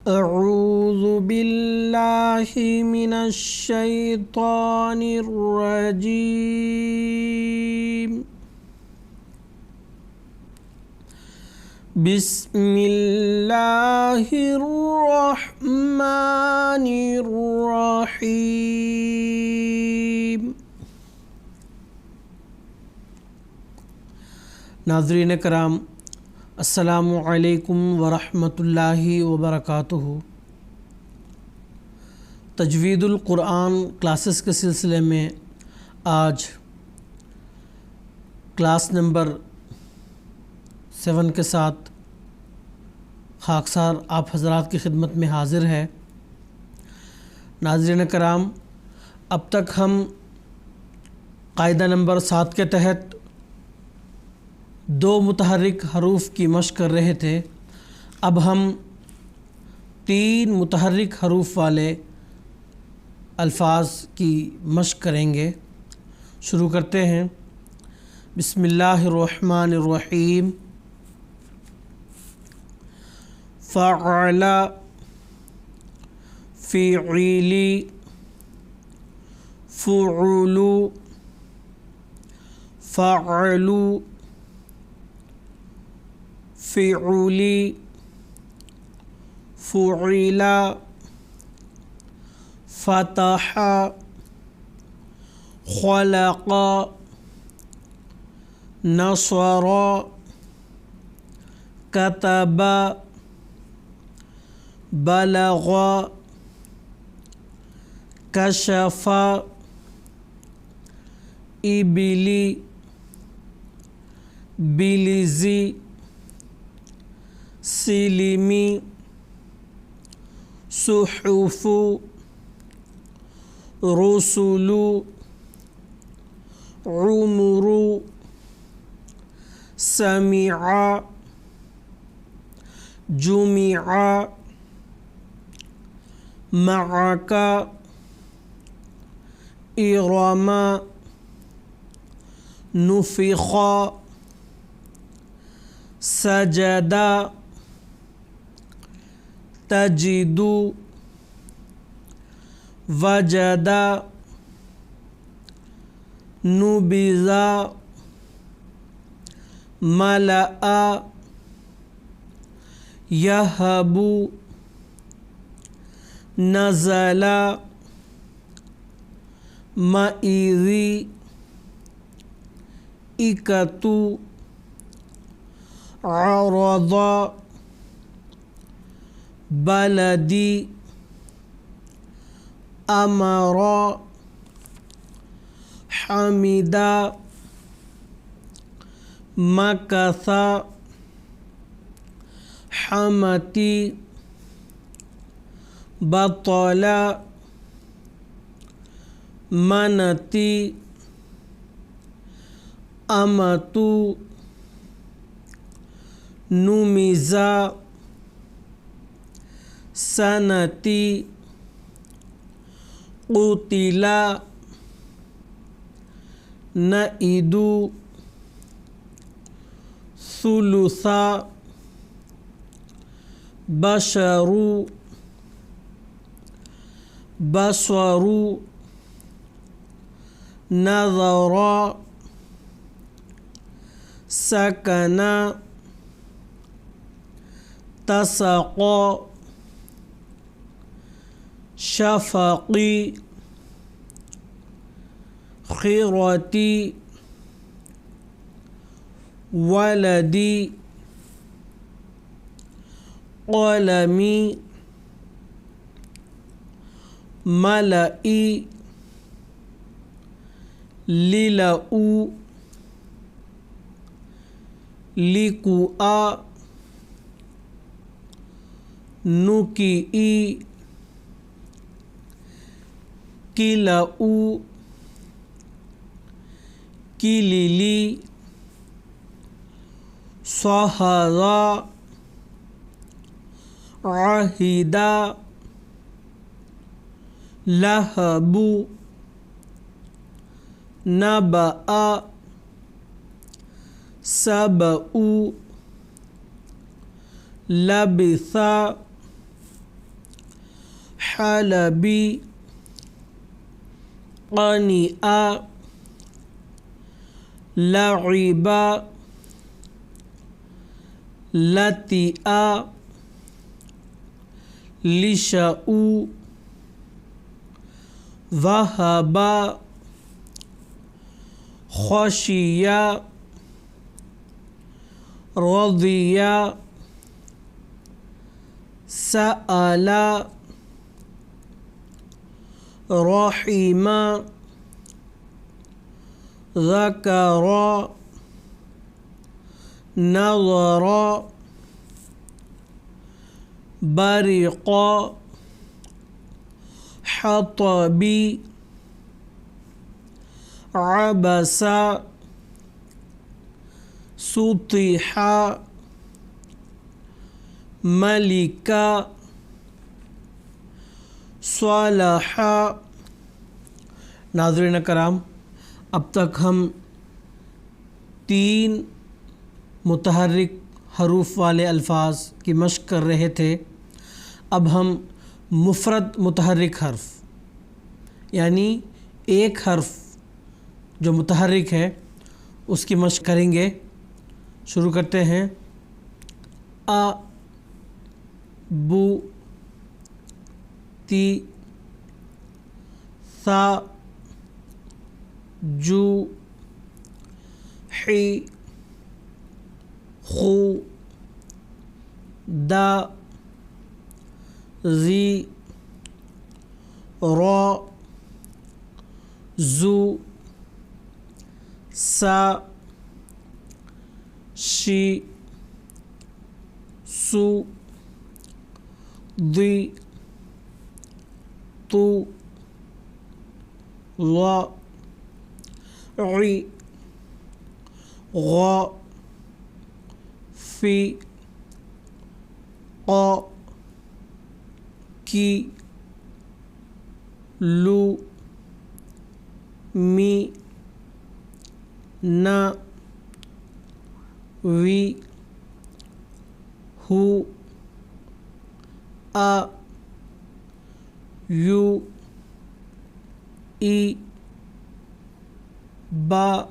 اعوذ باللہ من الشیطان الرجیم بسم اللہ الرحمن الرحیم۔ ناظرین کرام، السلام علیکم ورحمۃ اللہ وبرکاتہ۔ تجوید القرآن کلاسز کے سلسلے میں آج کلاس نمبر 7 کے ساتھ خاکسار آپ حضرات کی خدمت میں حاضر ہے۔ ناظرین کرام، اب تک ہم قاعدہ نمبر 7 کے تحت 2 متحرک حروف کی مشق کر رہے تھے۔ اب ہم 3 متحرک حروف والے الفاظ کی مشق کریں گے۔ شروع کرتے ہیں۔ بسم اللہ الرحمن الرحیم۔ فعل، فعل، فعل، فعل، فعل، فعل، فتح، خلق، نصر، كتب، بلغ، كشف، إبلي، بلزي، سلمي، صحف، رسل، عمر، سمع، جمع، معك، إرم، نفخ، سجد، تجد، وجد، نبذ، ملأ، يهب، نزل، مئذ، إكت، عرض، بلدي، أمر، حمد، مكث، حمتي، بطل، منتي، أمت، نمز، سنتي، قتل، نئد، ثلث، بشر، بصر، نظر، سكن، تسق، شفق، خرتي، ولدي، قلمي، ملئي، للأ، لكؤ، نكئ، كلأ، كللي، صهر، عهد، لهب، نبأ، سبأ، لبث، حلبی، قنیع، لعب، لطیع، لشع، وہب، خشی، رضی، سأل، رحم، ذکر، نظر، برق، حطب، عبس، سطح، ملک، صلح۔ ناظرین کرام، اب تک ہم 3 متحرک حروف والے الفاظ کی مشق کر رہے تھے۔ اب ہم مفرد متحرک حرف یعنی ایک حرف جو متحرک ہے اس کی مشق کریں گے۔ شروع کرتے ہیں۔ ا، بو، تی، ثا، جو، حی، خو، دا، زی، را، زو، سا، شی، سو، دی، تو، وا، عی، غا، فی، قا، کی، لو، می، نا، وی، ہو، آ، یو، ای، با،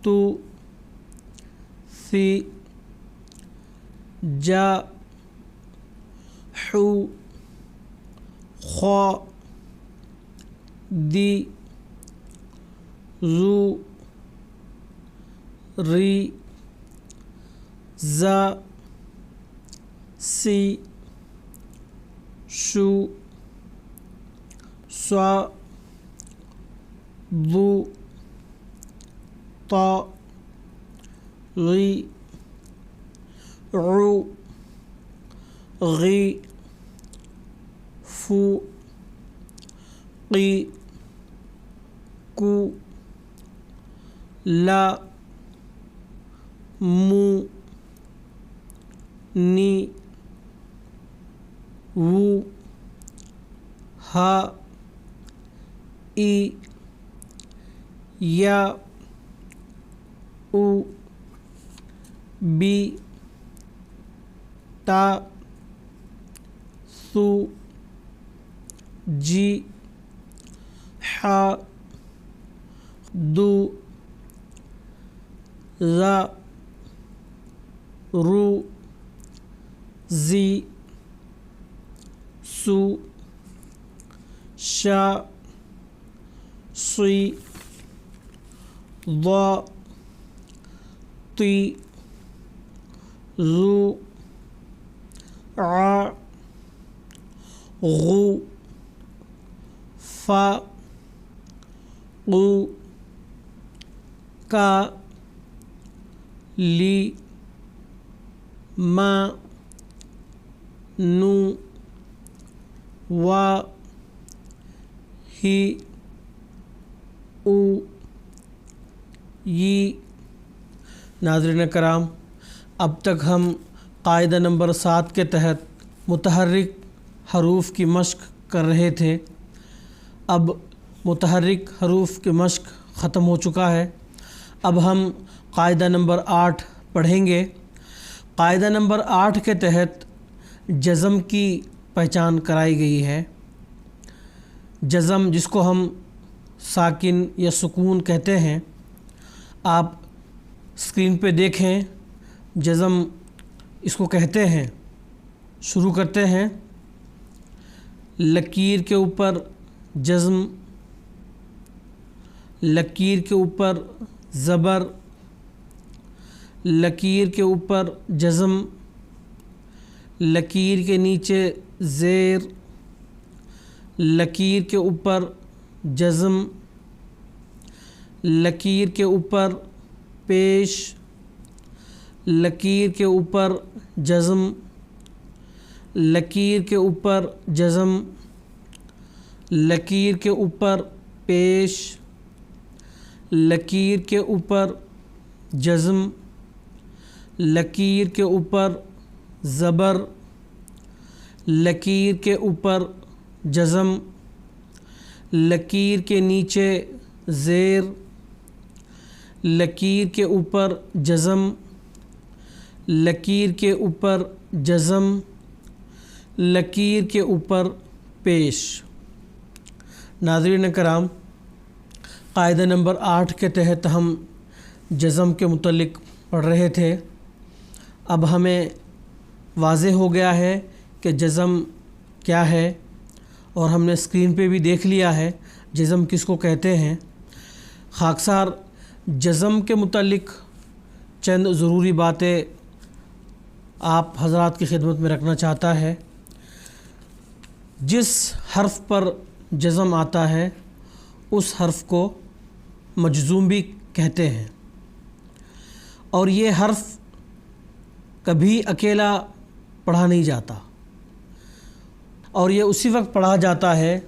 تو، سی، جا، حو، خا، دی، زو، ری، زا، سی، شو، سا، ضو، طا، غی، عو، غی، فو، قی، کو، لا، مو، نی، وو، ہا، ای، یا، او، بی، تا، سو، جی، حا، دو، ذا، رو، زی، سو، شا، صی، ضا، طی، ذو، ع، غو، فا، قو، کا، لی، ما، نو، وا، ہی، او، یی۔ ناظرین کرام، اب تک ہم قاعدہ نمبر 7 کے تحت متحرک حروف کی مشق کر رہے تھے۔ اب متحرک حروف کی مشق ختم ہو چکا ہے۔ اب ہم قاعدہ نمبر 8 پڑھیں گے۔ قاعدہ نمبر 8 کے تحت جزم کی پہچان کرائی گئی ہے۔ جزم جس کو ہم ساکن یا سکون کہتے ہیں، آپ اسکرین پہ دیکھیں، جزم اس کو کہتے ہیں۔ شروع کرتے ہیں۔ لکیر کے اوپر جزم، لکیر کے اوپر زبر، لکیر کے اوپر جزم، لکیر کے نیچے زیر، لکیر کے اوپر جزم، لکیر کے اوپر پیش، لکیر کے اوپر جزم، لکیر کے اوپر جزم، لکیر کے اوپر پیش، لکیر کے اوپر جزم، لکیر کے اوپر زبر، لکیر کے اوپر جزم، لکیر کے نیچے زیر، لکیر کے اوپر جزم، لکیر کے اوپر جزم، لکیر کے اوپر پیش۔ ناظرین کرام، قاعدہ نمبر 8 کے تحت ہم جزم کے متعلق پڑھ رہے تھے۔ اب ہمیں واضح ہو گیا ہے کہ جزم کیا ہے، اور ہم نے اسکرین پہ بھی دیکھ لیا ہے جزم کس کو کہتے ہیں۔ خاکسار جزم کے متعلق چند ضروری باتیں آپ حضرات کی خدمت میں رکھنا چاہتا ہے۔ جس حرف پر جزم آتا ہے اس حرف کو مجزوم بھی کہتے ہیں، اور یہ حرف کبھی اکیلا پڑھا نہیں جاتا، اور یہ اسی وقت پڑھا جاتا ہے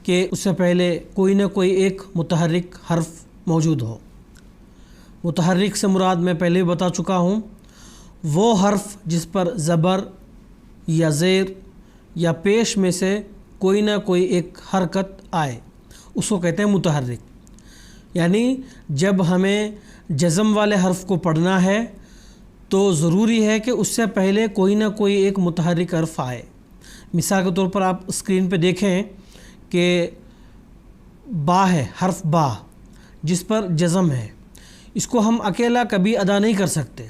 کہ اس سے پہلے کوئی نہ کوئی ایک متحرک حرف موجود ہو۔ متحرک سے مراد میں پہلے بھی بتا چکا ہوں، وہ حرف جس پر زبر یا زیر یا پیش میں سے کوئی نہ کوئی ایک حرکت آئے، اس کو کہتے ہیں متحرک۔ یعنی جب ہمیں جزم والے حرف کو پڑھنا ہے تو ضروری ہے کہ اس سے پہلے کوئی نہ کوئی ایک متحرک حرف آئے۔ مثال کے طور پر آپ اسکرین پہ دیکھیں کہ با ہے، حرف با جس پر جزم ہے، اس کو ہم اکیلا کبھی ادا نہیں کر سکتے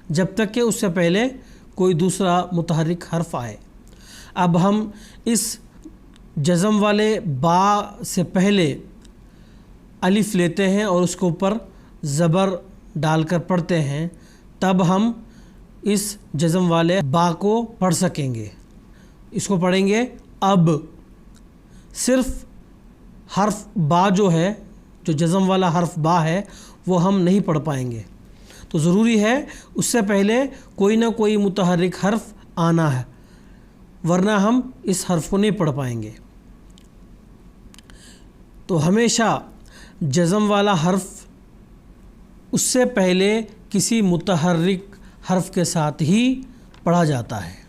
جب تک کہ اس سے پہلے کوئی دوسرا متحرک حرف آئے۔ اب ہم اس جزم والے با سے پہلے الف لیتے ہیں اور اس کے اوپر زبر ڈال کر پڑھتے ہیں، تب ہم اس جزم والے با کو پڑھ سکیں گے۔ اس کو پڑھیں گے اب۔ صرف حرف با جو ہے، جو جزم والا حرف با ہے، وہ ہم نہیں پڑھ پائیں گے، تو ضروری ہے اس سے پہلے کوئی نہ کوئی متحرک حرف آنا ہے، ورنہ ہم اس حرف کو نہیں پڑھ پائیں گے۔ تو ہمیشہ جزم والا حرف اس سے پہلے کسی متحرک حرف کے ساتھ ہی پڑھا جاتا ہے۔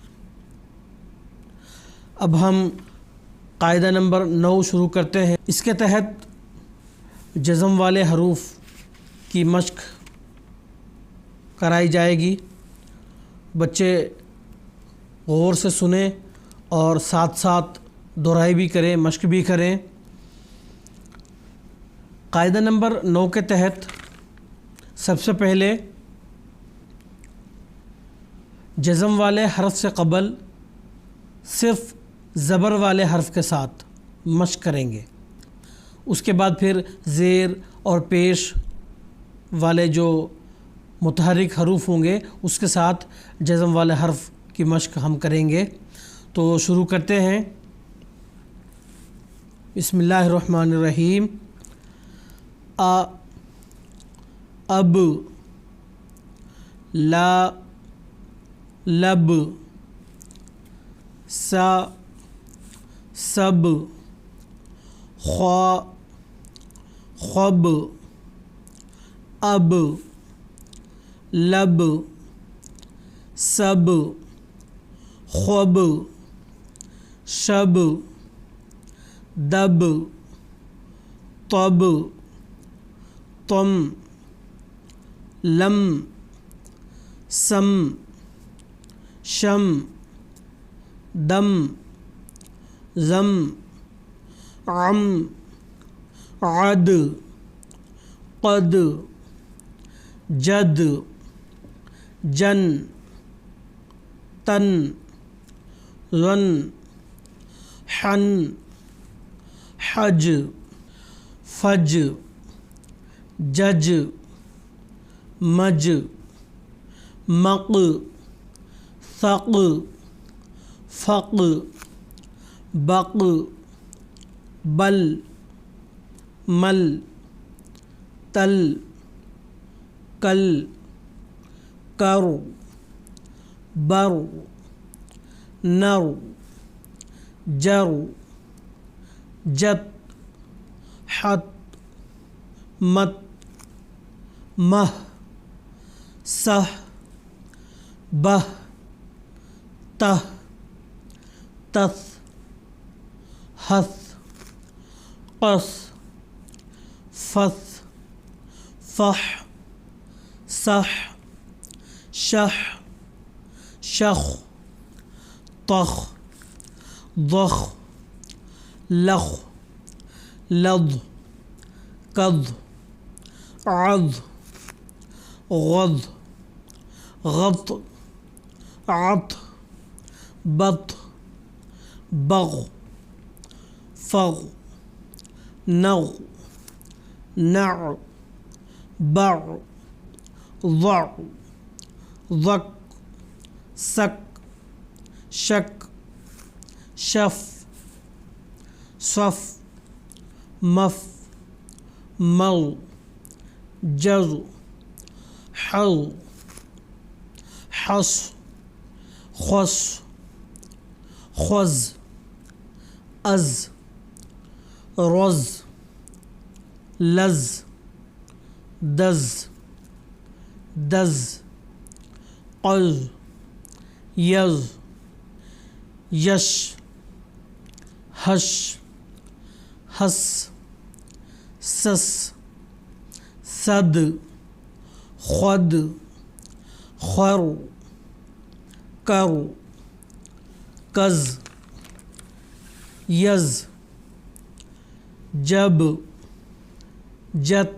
اب ہم قاعدہ نمبر 9 شروع کرتے ہیں۔ اس کے تحت جزم والے حروف کی مشق کرائی جائے گی۔ بچے غور سے سنیں اور ساتھ ساتھ دہرائی بھی کریں، مشق بھی کریں۔ قاعدہ نمبر 9 کے تحت سب سے پہلے جزم والے حرف سے قبل صرف زبر والے حرف کے ساتھ مشق کریں گے، اس کے بعد پھر زیر اور پیش والے جو متحرک حروف ہوں گے اس کے ساتھ جزم والے حرف کی مشق ہم کریں گے۔ تو شروع کرتے ہیں۔ بسم اللہ الرحمن الرحیم۔ آ، اب، لا، لب، سا، سب، خوا، خب، اب، لب، سب، خب، شب، دب، طب، طم، لم، سم، شم، دم زم عم عد قد جد جن تن ظن حن حج فج جج مج مق ثق فق بق بل مل تل کل کر بر نر جر جت حت مت مہ سہ بہ تہ تث ہث قص فث فح صح شح شخ طخ ضخ لخ لض قض عض غض غط عط بط بغ فغ نغ نع بع ضع ضق سق شق شف صف مف مل جز حل حص خص خز از رز لز دز دز قز یز یش حش حس سس صد خود خر کر کز یز جب جت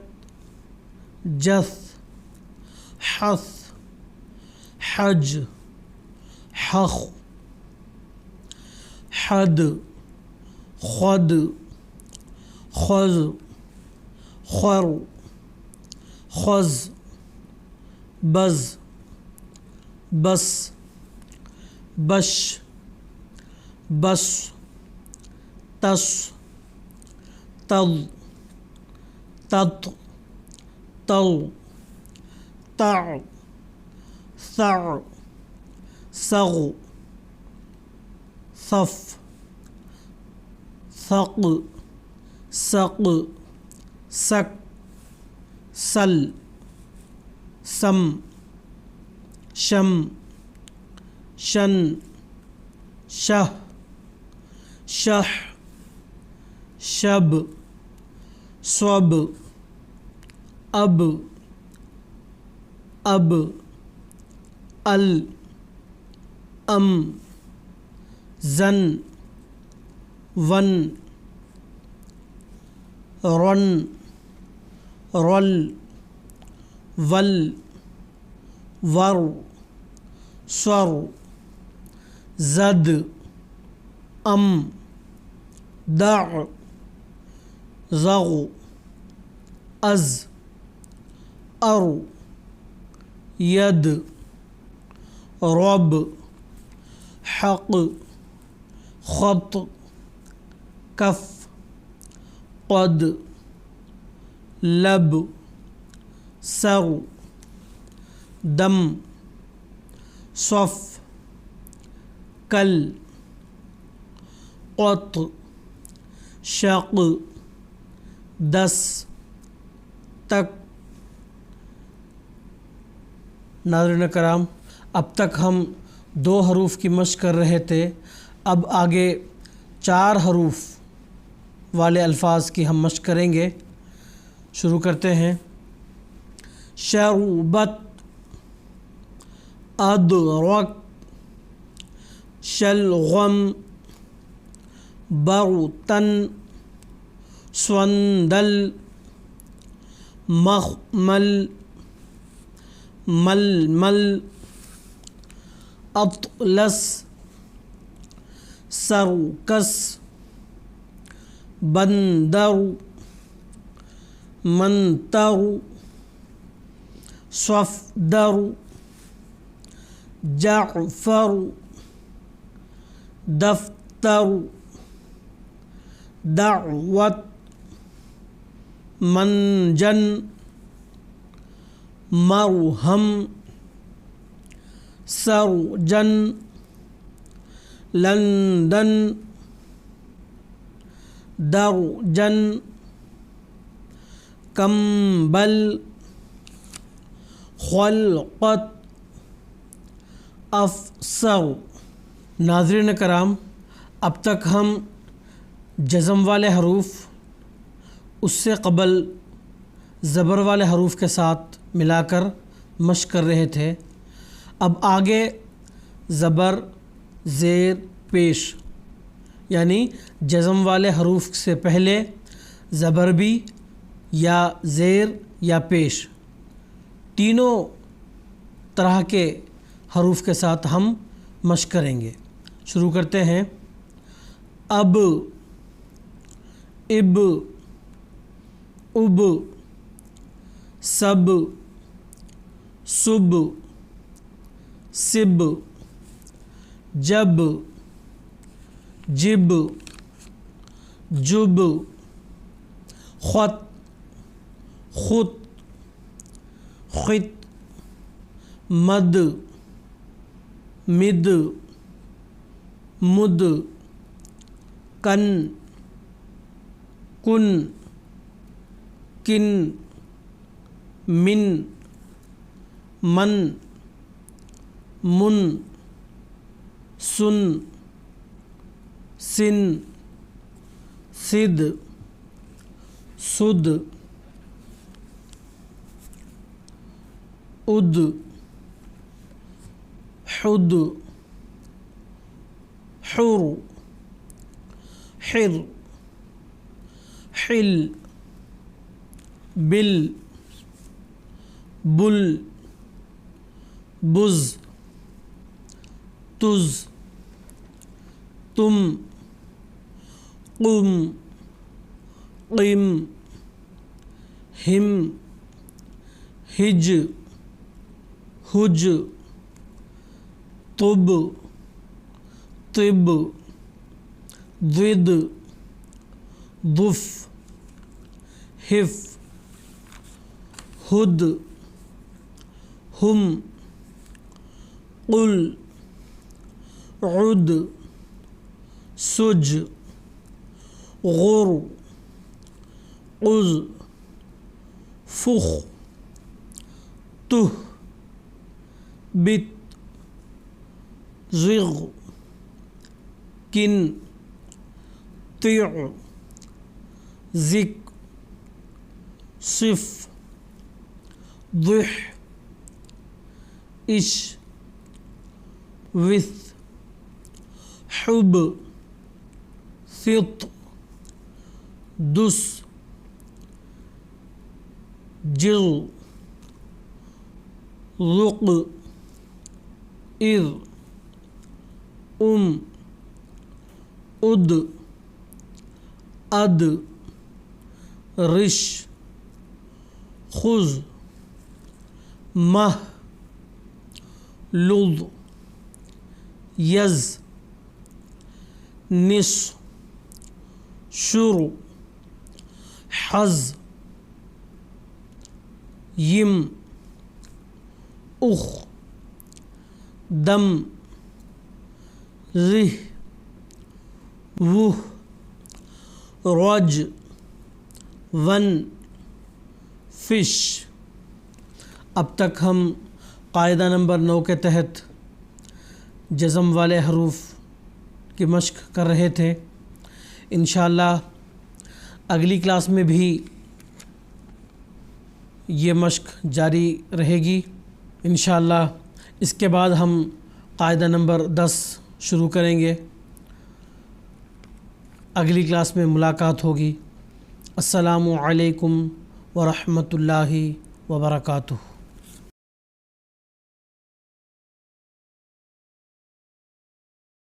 جث حث حج حخ حد خد خز خر خز بز بس بش بس تس تض تط طل طع ثع صغ صف ثق سق سک سل سم شم شن شہ شح شب صب اب اب ال ام زن ون رن رل ول ور سر زد ام دع زغ از ار ید رب حق خط کف قد لب سر دم صف کل قط شق دس تک۔ ناظرین کرام، اب تک ہم 2 حروف کی مشق کر رہے تھے، اب آگے 4 حروف والے الفاظ کی ہم مشق کریں گے۔ شروع کرتے ہیں۔ شربت، ادرک، شلغم بغتن سوندل مخمل ململ اطلس سرکس بندر منتر صفدر جعفر دفتر دعوت منجن مرہم سرجن لندن درجن کمبل خلقت افسر۔ ناظرین کرام، اب تک ہم جزم والے حروف اس سے قبل زبر والے حروف کے ساتھ ملا کر مشق کر رہے تھے۔ اب آگے زبر زیر پیش، یعنی جزم والے حروف سے پہلے زبر بھی یا زیر یا پیش، تینوں طرح کے حروف کے ساتھ ہم مشق کریں گے۔ شروع کرتے ہیں۔ اب، اب، اب، سب، صب، سب، جب، جب، جب، خط، خط، خط، مد، مد، مد، کن، کن، کن، من، من، من، سن، سن، سد، سد، اد، حد، حر، حر، حل، بل، بل، بز، تز، تم، قم، قم، ہم، ہج، حج، طب، طب، ضد، ضف، حف، ہد، ہم، قل، عد، سج، غر، قز، فخ، تہ، بت، زغ، کن، طیع، ذک، صف، ضح، عش، وث، حب، ثط، دس، جغ، ذق، اذ، اد، اد، رش، خذ، مہ، لظ، یز، نص، شر، حز، یم، اخ، دم، رہ، وہ، رج، ون، فش۔ اب تک ہم قاعدہ نمبر 9 کے تحت جزم والے حروف کی مشق کر رہے تھے۔ انشاءاللہ اگلی کلاس میں بھی یہ مشق جاری رہے گی انشاءاللہ۔ اس کے بعد ہم قاعدہ نمبر 10 شروع کریں گے. اگلی کلاس میں ملاقات ہوگی. السلام علیکم ورحمۃ اللہ وبرکاتہ.